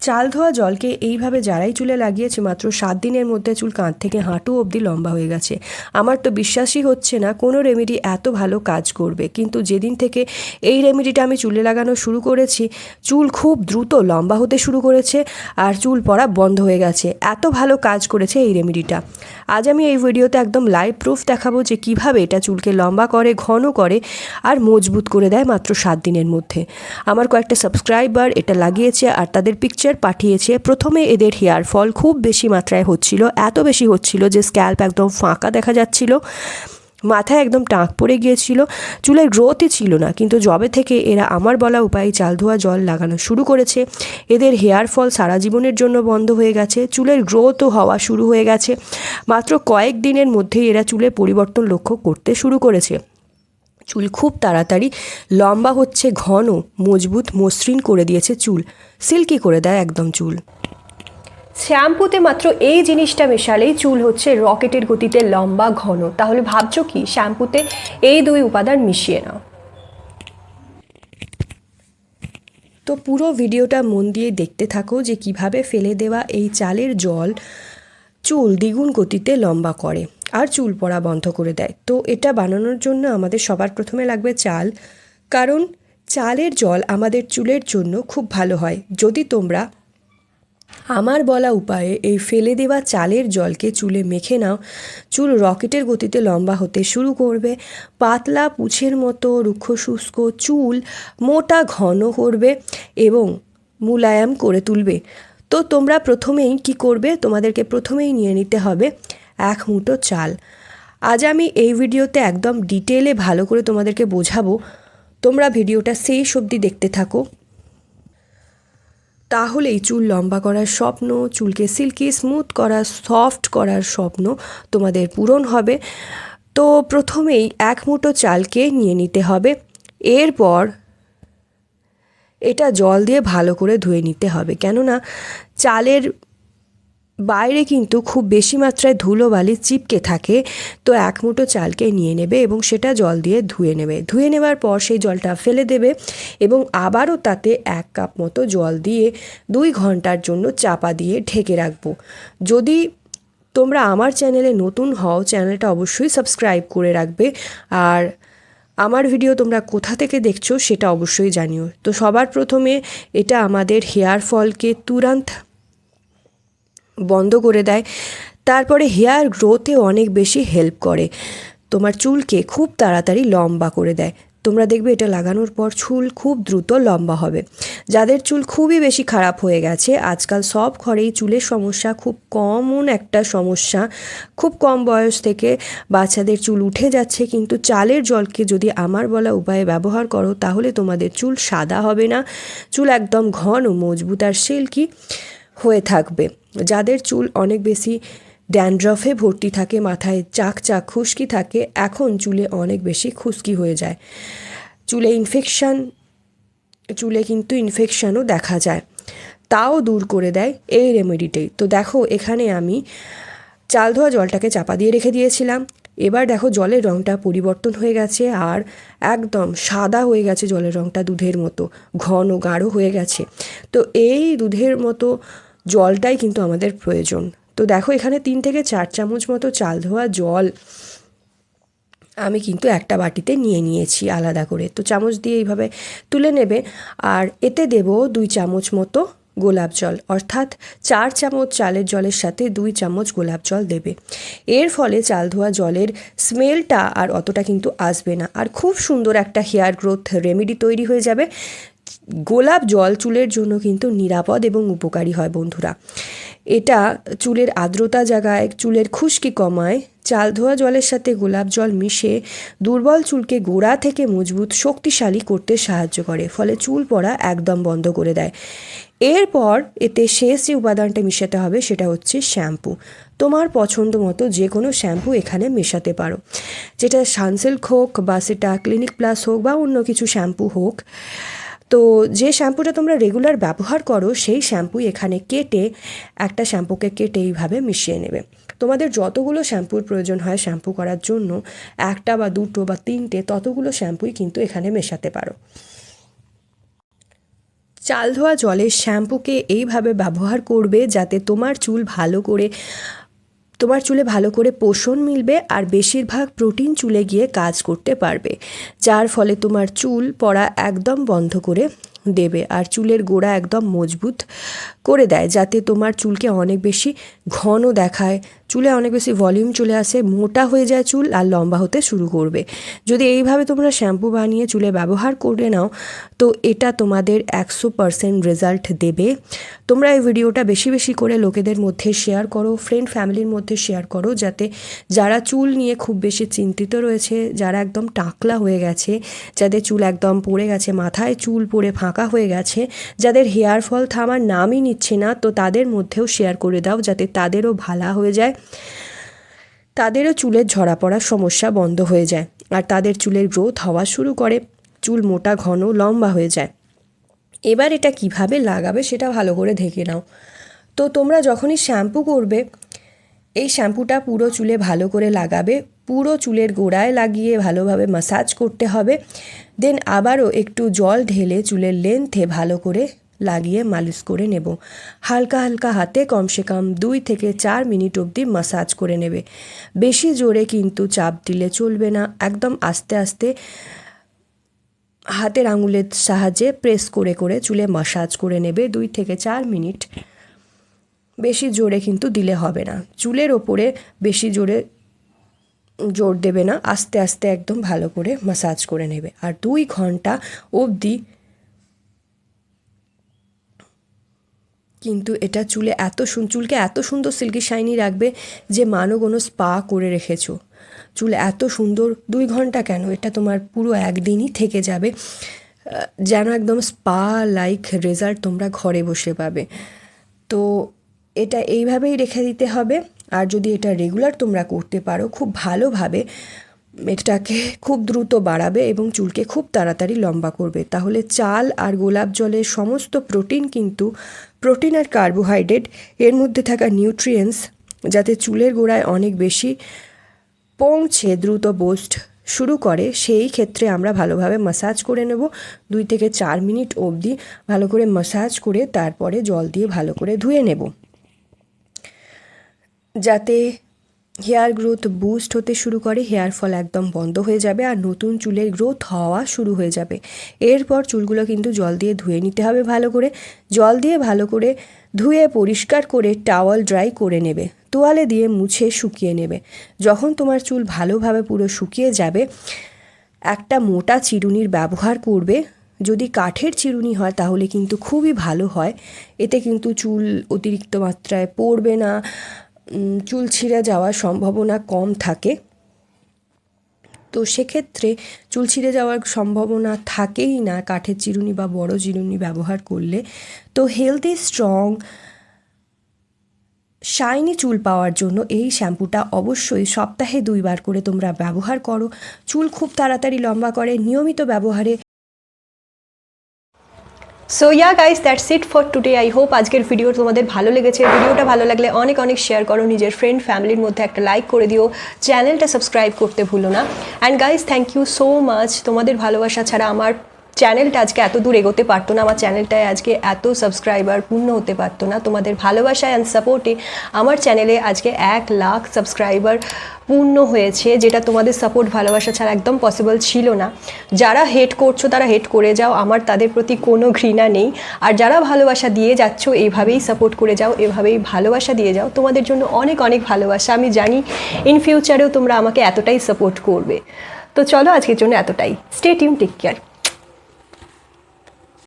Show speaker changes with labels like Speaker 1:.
Speaker 1: চাল ধোয়া জলকে এইভাবে যারাই চুলে লাগিয়েছে মাত্র 7 দিনের মধ্যে চুল কাঁধ থেকে হাঁটু অবধি লম্বা হয়ে গেছে। আমার তো বিশ্বাসই হচ্ছে না কোনো রেমেডি এত ভালো কাজ করবে, কিন্তু যেদিন থেকে এই রেমেডিটা আমি চুলে লাগানো শুরু করেছি চুল খুব দ্রুত লম্বা হতে শুরু করেছে আর চুল পড়া বন্ধ হয়ে গেছে। এত ভালো কাজ করেছে এই রেমেডিটা। আজ আমি এই ভিডিওতে একদম লাইভ প্রুফ দেখাবো যে কিভাবে এটা চুলকে লম্বা করে, ঘন করে আর মজবুত করে দেয় মাত্র 7 দিনের মধ্যে। আমার কয়েকটা সাবস্ক্রাইবার এটা লাগিয়েছে আর তাদের পিকচার পাঠিয়েছে। প্রথমে এদের হেয়ার ফল খুব বেশি মাত্রায় হচ্ছিল, এত বেশি হচ্ছিল যে স্ক্যাল্প একদম ফাঁকা দেখা যাচ্ছিল, মাথায় একদম টাক পড়ে গিয়েছিল, চুলের গ্রোথই ছিল না। কিন্তু যবে থেকে এরা আমার বলা উপায়ে চাল ধোয়া জল লাগানো শুরু করেছে এদের হেয়ার ফল সারা জীবনের জন্য বন্ধ হয়ে গেছে, চুলের গ্রোথও হওয়া শুরু হয়ে গেছে। মাত্র কয়েক দিনের মধ্যেই এরা চুলে পরিবর্তন লক্ষ্য করতে শুরু করেছে। চুল খুব তাড়াতাড়ি লম্বা হচ্ছে, ঘন, মজবুত, মসৃণ করে দিয়েছে চুল, সিল্কি করে দেয় একদম চুল। শ্যাম্পুতে মাত্র এই জিনিসটা মেশালেই চুল হচ্ছে রকেটের গতিতে লম্বা, ঘন। তাহলে ভাবছো কি, শ্যাম্পুতে এই দুই উপাদান মিশিয়ে নাও। তো পুরো ভিডিওটা মন দিয়ে দেখতে থাকো যে কিভাবে ফেলে দেওয়া এই চালের জল চুল দ্বিগুণ গতিতে লম্বা করে আর চুল পড়া বন্ধ করে দেয়। তো এটা বানানোর জন্য আমাদের সবার প্রথমে লাগবে চাল, কারণ চালের জল আমাদের চুলের জন্য খুব ভালো হয়। যদি তোমরা আমার বলা উপায়ে এই ফেলে দেওয়া চালের জলকে চুলে মেখে নাও, চুল রকেটের গতিতে লম্বা হতে শুরু করবে, পাতলা পুঁছের মতো রুক্ষ শুষ্ক চুল মোটা ঘন করবে এবং মুলায়ম করে তুলবে। তো তোমরা প্রথমেই কি করবে, তোমাদেরকে প্রথমেই নিয়ে নিতে হবে 1 মুঠো চাল। আজ আমি এই ভিডিওতে একদম ডিটেলে ভালো করে তোমাদেরকে বোঝাবো, তোমরা ভিডিওটা শেষ অবধি দেখতে থাকো, তাহলেই চুল লম্বা করার স্বপ্ন, চুলকে সিল্কি স্মুথ করা, সফট করার স্বপ্ন তোমাদের পূরণ হবে। তো প্রথমেই 1 মুঠো চালকে নিয়ে নিতে হবে, এরপর এটা জল দিয়ে ভালো করে ধুয়ে নিতে হবে, কেননা চালের বাইরে কিন্তু খুব বেশি মাত্রায় ধুলোবালি চিপকে থাকে। তো 1 মুঠো চালকে নিয়ে নেবে এবং সেটা জল দিয়ে ধুয়ে নেবে। ধুয়ে নেওয়ার পর সেই জলটা ফেলে দেবে এবং আবারও তাতে 1 কাপ মতো জল দিয়ে 2 ঘন্টার জন্য চাপা দিয়ে ঢেকে রাখবো। যদি তোমরা আমার চ্যানেলে নতুন হও, চ্যানেলটা অবশ্যই সাবস্ক্রাইব করে রাখবে আর আমার ভিডিও তোমরা কোথা থেকে দেখছো সেটা অবশ্যই জানিও। তো সবার প্রথমে এটা আমাদের হেয়ার ফলকে তুরন্ত বন্ধ করে দেয়, তারপরে হেয়ার গ্রোথে অনেক বেশি হেল্প করে, তোমার চুলকে খুব তাড়াতাড়ি লম্বা করে দেয়। তোমরা দেখবে এটা লাগানোর পর চুল খুব দ্রুত লম্বা হবে। যাদের চুল খুবই বেশি খারাপ হয়ে গেছে, আজকাল সব ঘরেই চুলের সমস্যা খুব কমন একটা সমস্যা, খুব কম বয়স থেকে বাচ্চাদের চুল উঠে যাচ্ছে, কিন্তু চালের জলকে যদি আমার বলা উপায়ে ব্যবহার করো তাহলে তোমাদের চুল সাদা হবে না, চুল একদম ঘন, মজবুত আর সিল্কি হয়ে থাকবে। যাদের চুল অনেক বেশি ড্যান্ড্রফে ভর্তি থাকে, মাথায় চাক চাক খুশকি থাকে, এখন চুলে অনেক বেশি খুশকি হয়ে যায়, চুলে কিন্তু ইনফেকশানও দেখা যায়, তাও দূর করে দেয় এই রেমেডিটাই। তো দেখো এখানে আমি চাল ধোয়া জলটাকে চাপা দিয়ে রেখে দিয়েছিলাম, এবার দেখো জলের রঙটা পরিবর্তন হয়ে গেছে আর একদম সাদা হয়ে গেছে, জলের রঙটা দুধের মতো ঘন গাঢ় হয়ে গেছে। তো এই দুধের মতো জলটাই কিন্তু আমাদের প্রয়োজন। তো দেখো এখানে 3 থেকে 4 চামচ মতো চাল ধোয়া জল আমি কিন্তু একটা বাটিতে নিয়ে নিয়েছি আলাদা করে। তো চামচ দিয়ে এইভাবে তুলে নেবে আর এতে দেব 2 চামচ মতো গোলাপ জল, অর্থাৎ 4 চামচ চালের জলের সাথে 2 চামচ গোলাপ জল দেবে। এর ফলে চাল ধোয়া জলের স্মেলটা আর অতটা কিন্তু আসবে না আর খুব সুন্দর একটা হেয়ার গ্রোথ রেমেডি তৈরি হয়ে যাবে। গোলাপ জল চুলের জন্য কিন্তু নিরাপদ এবং উপকারী হয় বন্ধুরা। এটা চুলের আর্দ্রতা জাগায়, চুলের খুশকি কমায়। চাল ধোয়া জলের সাথে গোলাপ জল মিশে দুর্বল চুলকে গোড়া থেকে মজবুত শক্তিশালী করতে সাহায্য করে, ফলে চুল পড়া একদম বন্ধ করে দেয়। এরপর এতে শেষ যে উপাদানটা মেশাতে হবে সেটা হচ্ছে শ্যাম্পু। তোমার পছন্দ মতো যে কোনো শ্যাম্পু এখানে মেশাতে পারো, যেটা সানসিল্ক হোক বা সেটা ক্লিনিক প্লাস হোক বা অন্য কিছু শ্যাম্পু হোক। তো যে শ্যাম্পুটা তোমরা রেগুলার ব্যবহার করো সেই শ্যাম্পু এখানে কেটে, একটা শ্যাম্পুকে কেটে এইভাবে মিশিয়ে নেবে। তোমাদের যতগুলো শ্যাম্পুর প্রয়োজন হয় শ্যাম্পু করার জন্য, 1টা বা 2টো বা 3টে ততগুলো শ্যাম্পুই কিন্তু এখানে মেশাতে পারো। চাল ধোয়া জলের শ্যাম্পুকে এইভাবে ব্যবহার করবে যাতে তোমার চুলে ভালো করে পোষণ মিলবে আর বেশিরভাগ প্রোটিন চুলে গিয়ে কাজ করতে পারবে, যার ফলে তোমার চুল পড়া একদম বন্ধ করে দেবে আর চুলের গোড়া একদম মজবুত করে দেয়, যাতে তোমার চুলকে অনেক বেশি ঘন দেখায়, চুলে অনেক বেশি ভলিউম চলে আসে, মোটা হয়ে যায় চুল আর লম্বা হতে শুরু করবে। যদি এইভাবে তোমরা শ্যাম্পু বানিয়ে চুলে ব্যবহার করে নাও তো এটা তোমাদের 100% রেজাল্ট দেবে। তোমরা এই ভিডিওটা বেশি বেশি করে লোকেদের মধ্যে শেয়ার করো, ফ্রেন্ড ফ্যামিলির মধ্যে শেয়ার করো, যাতে যারা চুল নিয়ে খুব বেশি চিন্তিত রয়েছে, যারা একদম টাকলা হয়ে গেছে, যাদের চুল একদম পড়ে গেছে, মাথায় চুল পড়ে ফাঁকা হয়ে গেছে, যাদের হেয়ার ফল থামার নামই নিচ্ছে না, তো তাদের মধ্যেও শেয়ার করে দাও যাতে তাদেরও ভালো হয়ে যায়, তাদেরও চুলের ঝরা পড়ার সমস্যা বন্ধ হয়ে যায় আর তাদের চুলের গ্রোথ হওয়া শুরু করে, চুল মোটা ঘন লম্বা হয়ে যায়। এবার এটা কিভাবে লাগাবে সেটা ভালো করে দেখে নাও। তো তোমরা যখনই শ্যাম্পু করবে এই শ্যাম্পুটা পুরো চুলে ভালো করে লাগাবে, পুরো চুলের গোড়ায় লাগিয়ে ভালোভাবে ম্যাসাজ করতে হবে, দেন আবারও একটু জল ঢেলে চুলের লেন্থে ভালো করে লাগিয়ে মালিশ করে নেব। হালকা হালকা হাতে কমসে কম 2 থেকে 4 মিনিট অবধি ম্যাসাজ করে নেবে। বেশি জোরে কিন্তু চাপ দিলে চলবে না, একদম আস্তে আস্তে হাতের আঙুলের সাহায্যে প্রেস করে করে চুলে ম্যাসাজ করে নেবে 2 থেকে 4 মিনিট। বেশি জোরে কিন্তু দিলে হবে না, চুলের ওপরে বেশি জোরে জোর দেবে না, আস্তে আস্তে একদম ভালো করে ম্যাসাজ করে নেবে। আর 2 ঘন্টা অবধি কিন্তু এটা চুলকে এত সুন্দর সিল্কি শাইনি রাখবে যে মানো কোনো স্পা করে রেখেছো। চুল এত সুন্দর 2 ঘন্টা কেন, এটা তোমার পুরো একদিনই থেকে যাবে, যেন একদম স্পা লাইক রেজাল্ট তোমরা ঘরে বসে পাবে। তো এটা এইভাবেই রেখে দিতে হবে। আর যদি এটা রেগুলার তোমরা করতে পারো খুব ভালোভাবে, এটাকে খুব দ্রুত বাড়াবে এবং চুলকে খুব তাড়াতাড়ি লম্বা করবে। তাহলে চাল আর গোলাপ জলের সমস্ত প্রোটিন আর কার্বোহাইড্রেট, এর মধ্যে থাকা নিউট্রিয়েন্টস যাতে চুলের গোড়ায় অনেক বেশি পৌঁছে দ্রুত বুস্ট শুরু করে, সেই ক্ষেত্রে আমরা ভালোভাবে ম্যাসাজ করে নেব 2 থেকে 4 মিনিট অবধি ভালো করে ম্যাসাজ করে তারপরে জল দিয়ে ভালো করে ধুয়ে নেব, যাতে হেয়ার গ্রোথ বুস্ট হতে শুরু করে, হেয়ার ফল একদম বন্ধ হয়ে যাবে আর নতুন চুলের গ্রোথ হওয়া শুরু হয়ে যাবে। এরপর চুলগুলো কিন্তু জল দিয়ে ধুয়ে নিতে হবে ভালো করে, জল দিয়ে ভালো করে ধুয়ে পরিষ্কার করে টাওয়াল ড্রাই করে নেবে, তোয়ালে দিয়ে মুছে শুকিয়ে নেবে। যখন তোমার চুল ভালোভাবে পুরো শুকিয়ে যাবে একটা মোটা চিরুনির ব্যবহার করবে, যদি কাঠের চিরুনি হয় তাহলে কিন্তু খুবই ভালো হয়, এতে কিন্তু চুল অতিরিক্ত মাত্রায় পড়বে না, চুল ছিঁড়ে যাওয়ার সম্ভাবনা কম থাকে। তো সেক্ষেত্রে চুল ছিঁড়ে যাওয়ার সম্ভাবনা থাকেই না কাঠের চিরুনি বা বড় চিরুনি ব্যবহার করলে। তো হেলদি স্ট্রং শাইনি চুল পাওয়ার জন্য এই শ্যাম্পুটা অবশ্যই সপ্তাহে 2 বার করে তোমরা ব্যবহার করো, চুল খুব তাড়াতাড়ি লম্বা করে নিয়মিত ব্যবহারে। So yeah guys, that's it for today. I hope আজকের ভিডিও তোমাদের ভালো লেগেছে। ভিডিওটা ভালো লাগলে অনেক অনেক শেয়ার করো, নিজের ফ্রেন্ড ফ্যামিলির মধ্যে একটা লাইক করে দিও, চ্যানেলটা সাবস্ক্রাইব করতে ভুলো না। And guys, thank you so much. তোমাদের ভালোবাসা ছাড়া আমার চ্যানেলটা আজকে এত দূর এগোতে পারতো না, আমার চ্যানেলটায় আজকে এত সাবস্ক্রাইবার পূর্ণ হতে পারতো না। তোমাদের ভালোবাসা অ্যান্ড সাপোর্টে আমার চ্যানেলে আজকে 1 লাখ সাবস্ক্রাইবার পূর্ণ হয়েছে, যেটা তোমাদের সাপোর্ট ভালোবাসা ছাড়া একদম পসিবল ছিল না। যারা হেট করছো তারা হেট করে যাও, আমার তাদের প্রতি কোনো ঘৃণা নেই। আর যারা ভালোবাসা দিয়ে যাচ্ছ এইভাবেই সাপোর্ট করে যাও, এভাবেই ভালোবাসা দিয়ে যাও। তোমাদের জন্য অনেক অনেক ভালোবাসা। আমি জানি ইন ফিউচারেও তোমরা আমাকে এতটাই সাপোর্ট করবে। তো চলো আজকের জন্য এতটাই। Stay tune, take care.